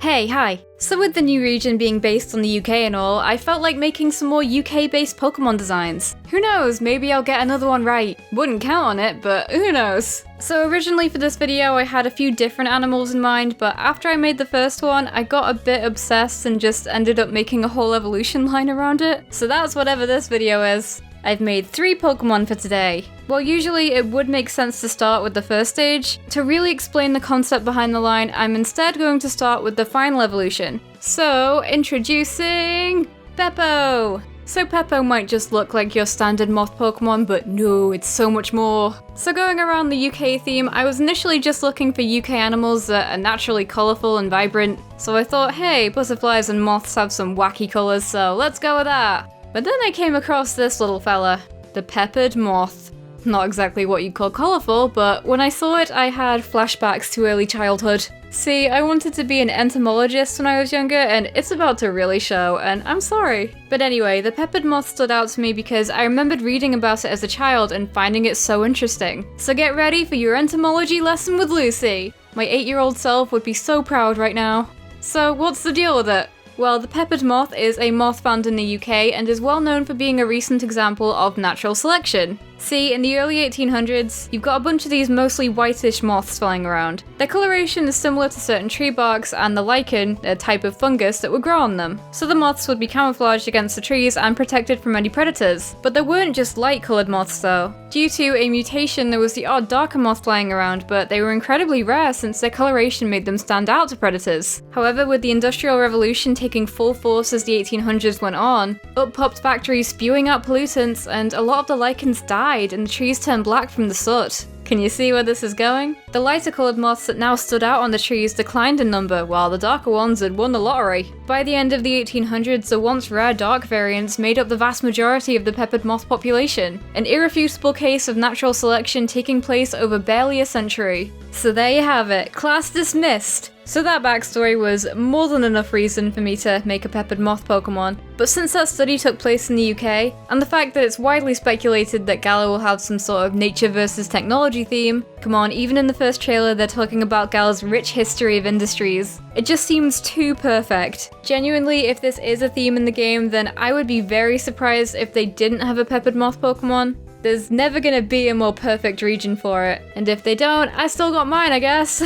Hey, hi. So with the new region being based on the UK and all, I felt like making some more UK-based Pokemon designs. Who knows, maybe I'll get another one right. Wouldn't count on it, but who knows. So originally for this video I had a few different animals in mind, but after I made the first one, I got a bit obsessed and just ended up making a whole evolution line around it. So that's whatever this video is. I've made 3 Pokemon for today. While usually it would make sense to start with the first stage, to really explain the concept behind the line, I'm instead going to start with the final evolution. So, introducing Peppo! So Peppo might just look like your standard moth Pokemon, but no, it's so much more. So going around the UK theme, I was initially just looking for UK animals that are naturally colourful and vibrant, so I thought, hey, butterflies and moths have some wacky colours, so let's go with that. But then I came across this little fella, the peppered moth. Not exactly what you'd call colourful, but when I saw it, I had flashbacks to early childhood. See, I wanted to be an entomologist when I was younger, and it's about to really show, and I'm sorry. But anyway, the peppered moth stood out to me because I remembered reading about it as a child and finding it so interesting. So get ready for your entomology lesson with Lucy. My 8-year-old self would be so proud right now. So what's the deal with it? Well, the peppered moth is a moth found in the UK and is well known for being a recent example of natural selection. See, in the early 1800s, you've got a bunch of these mostly whitish moths flying around. Their coloration is similar to certain tree barks and the lichen, a type of fungus that would grow on them. So the moths would be camouflaged against the trees and protected from any predators. But there weren't just light-coloured moths though. Due to a mutation, there was the odd darker moth flying around, but they were incredibly rare since their coloration made them stand out to predators. However, with the Industrial Revolution taking full force as the 1800s went on, up popped factories spewing out pollutants, and a lot of the lichens died and the trees turned black from the soot. Can you see where this is going? The lighter coloured moths that now stood out on the trees declined in number, while the darker ones had won the lottery. By the end of the 1800s, the once rare dark variants made up the vast majority of the peppered moth population, an irrefutable case of natural selection taking place over barely a century. So there you have it, class dismissed! So that backstory was more than enough reason for me to make a peppered moth Pokemon, but since that study took place in the UK, and the fact that it's widely speculated that Galar will have some sort of nature versus technology theme, come on, even in the first trailer they're talking about Galar's rich history of industries. It just seems too perfect. Genuinely, if this is a theme in the game, then I would be very surprised if they didn't have a peppered moth Pokemon. There's never gonna be a more perfect region for it, and if they don't, I still got mine, I guess.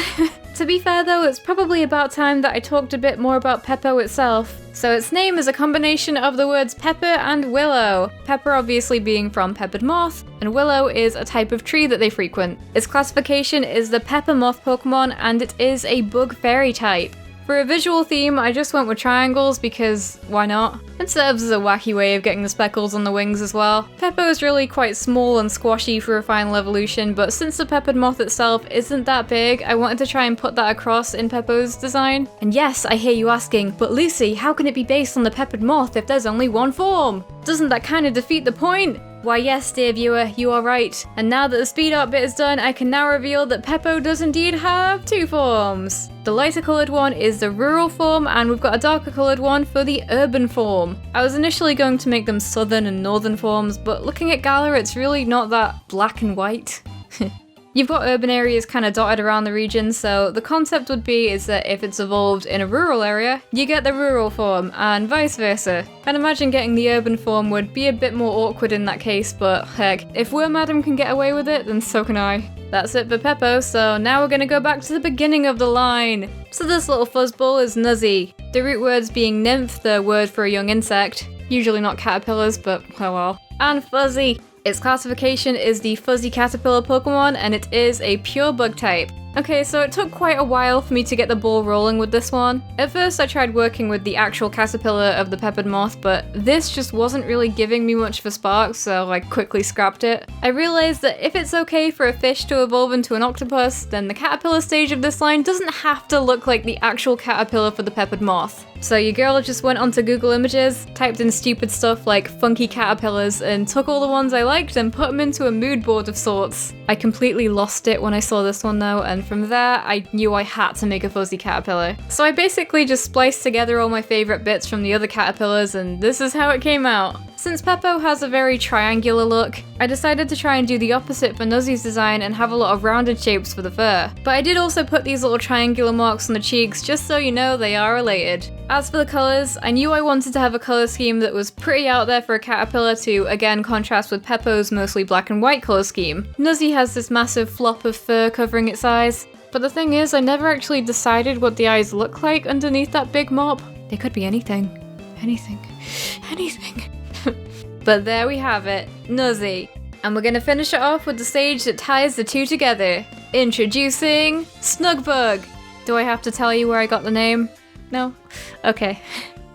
To be fair though, it's probably about time that I talked a bit more about Peppo itself. So its name is a combination of the words pepper and willow. Pepper obviously being from peppered moth, and willow is a type of tree that they frequent. Its classification is the pepper moth Pokemon, and it is a bug fairy type. For a visual theme, I just went with triangles because why not? It serves as a wacky way of getting the speckles on the wings as well. Peppo is really quite small and squashy for a final evolution, but since the peppered moth itself isn't that big, I wanted to try and put that across in Peppo's design. And yes, I hear you asking, but Lucy, how can it be based on the peppered moth if there's only one form? Doesn't that kind of defeat the point? Why yes, dear viewer, you are right. And now that the speed art bit is done, I can now reveal that Peppo does indeed have 2 forms. The lighter coloured one is the rural form, and we've got a darker coloured one for the urban form. I was initially going to make them southern and northern forms, but looking at Galar, it's really not that black and white. You've got urban areas kind of dotted around the region, so the concept would be is that if it's evolved in a rural area, you get the rural form, and vice versa. I'd imagine getting the urban form would be a bit more awkward in that case, but heck, if Wormadam can get away with it, then so can I. That's it for Peppo, so now we're gonna go back to the beginning of the line. So this little fuzzball is Nuzzie, the root words being nymph, the word for a young insect. Usually not caterpillars, but oh well. And Fuzzy. Its classification is the fuzzy caterpillar Pokemon, and it is a pure bug type. Okay, so it took quite a while for me to get the ball rolling with this one. At first I tried working with the actual caterpillar of the peppered moth, but this just wasn't really giving me much of a spark, so I quickly scrapped it. I realized that if it's okay for a fish to evolve into an octopus, then the caterpillar stage of this line doesn't have to look like the actual caterpillar for the peppered moth. So your girl just went onto Google Images, typed in stupid stuff like funky caterpillars, and took all the ones I liked and put them into a mood board of sorts. I completely lost it when I saw this one though, and from there I knew I had to make a fuzzy caterpillar. So I basically just spliced together all my favourite bits from the other caterpillars, and this is how it came out. Since Peppo has a very triangular look, I decided to try and do the opposite for Nuzzie's design and have a lot of rounded shapes for the fur. But I did also put these little triangular marks on the cheeks just so you know they are related. As for the colours, I knew I wanted to have a colour scheme that was pretty out there for a caterpillar to again contrast with Peppo's mostly black and white colour scheme. Nuzzie has this massive flop of fur covering its eyes, but the thing is I never actually decided what the eyes look like underneath that big mop. They could be anything. Anything. But there we have it, Nuzzie. And we're gonna finish it off with the stage that ties the two together. Introducing Snugbug. Do I have to tell you where I got the name? No? Okay.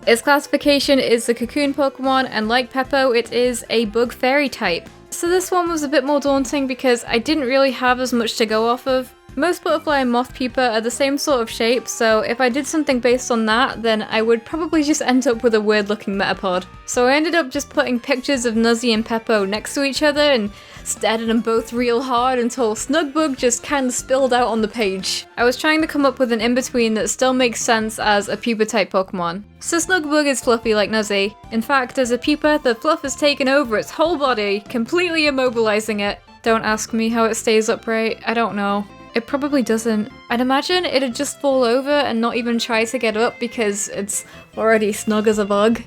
Its classification is the cocoon Pokemon, and like Peppo, it is a bug fairy type. So this one was a bit more daunting because I didn't really have as much to go off of. Most butterfly and moth pupa are the same sort of shape, so if I did something based on that, then I would probably just end up with a weird looking metapod. So I ended up just putting pictures of Nuzzie and Peppo next to each other and stared at them both real hard until Snugbug just kind of spilled out on the page. I was trying to come up with an in-between that still makes sense as a pupa type Pokemon. So Snugbug is fluffy like Nuzzie. In fact, as a pupa, the fluff has taken over its whole body, completely immobilizing it. Don't ask me how it stays upright, I don't know. It probably doesn't. I'd imagine it'd just fall over and not even try to get up because it's already snug as a bug.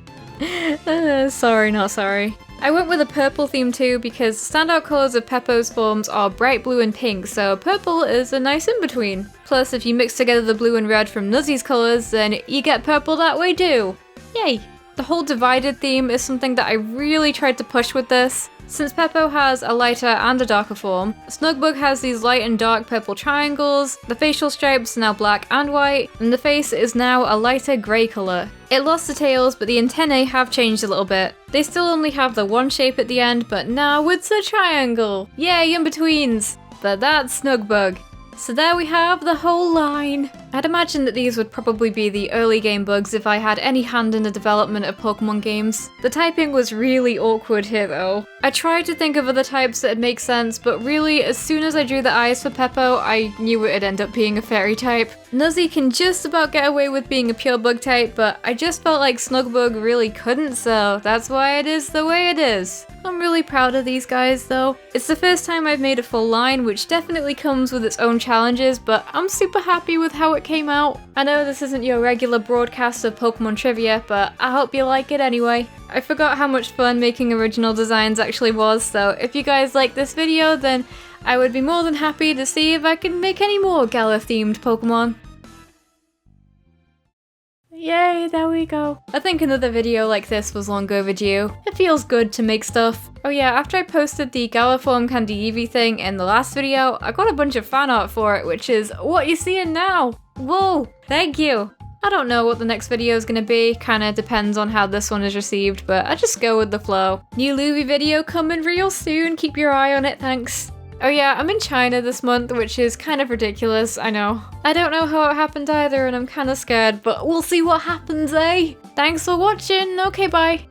Sorry, not sorry. I went with a purple theme too because the standout colours of Peppo's forms are bright blue and pink, so purple is a nice in-between. Plus, if you mix together the blue and red from Nuzzie's colours, then you get purple that way too. Yay! The whole divided theme is something that I really tried to push with this. Since Peppo has a lighter and a darker form, Snugbug has these light and dark purple triangles, the facial stripes are now black and white, and the face is now a lighter grey colour. It lost the tails, but the antennae have changed a little bit. They still only have the one shape at the end, but now it's a triangle! Yay, in-betweens! But that's Snugbug. So there we have the whole line. I'd imagine that these would probably be the early game bugs if I had any hand in the development of Pokemon games. The typing was really awkward here though. I tried to think of other types that'd make sense, but really as soon as I drew the eyes for Peppo, I knew it'd end up being a fairy type. Nuzzie can just about get away with being a pure bug type, but I just felt like Snugbug really couldn't, so that's why it is the way it is. I'm really proud of these guys though. It's the first time I've made a full line, which definitely comes with its own challenges, but I'm super happy with how it came out. I know this isn't your regular broadcast of Pokemon trivia, but I hope you like it anyway. I forgot how much fun making original designs actually was, so if you guys like this video, then I would be more than happy to see if I can make any more Galar themed Pokemon. Yay, there we go. I think another video like this was long overdue. It feels good to make stuff. Oh yeah, after I posted the Galliform Candy Eevee thing in the last video, I got a bunch of fan art for it, which is what you're seeing now. Whoa, thank you. I don't know what the next video is gonna be, kinda depends on how this one is received, but I just go with the flow. New Luvie video coming real soon, keep your eye on it, thanks. Oh yeah, I'm in China this month, which is kind of ridiculous, I know. I don't know how it happened either and I'm kinda scared, but we'll see what happens, eh? Thanks for watching, okay bye.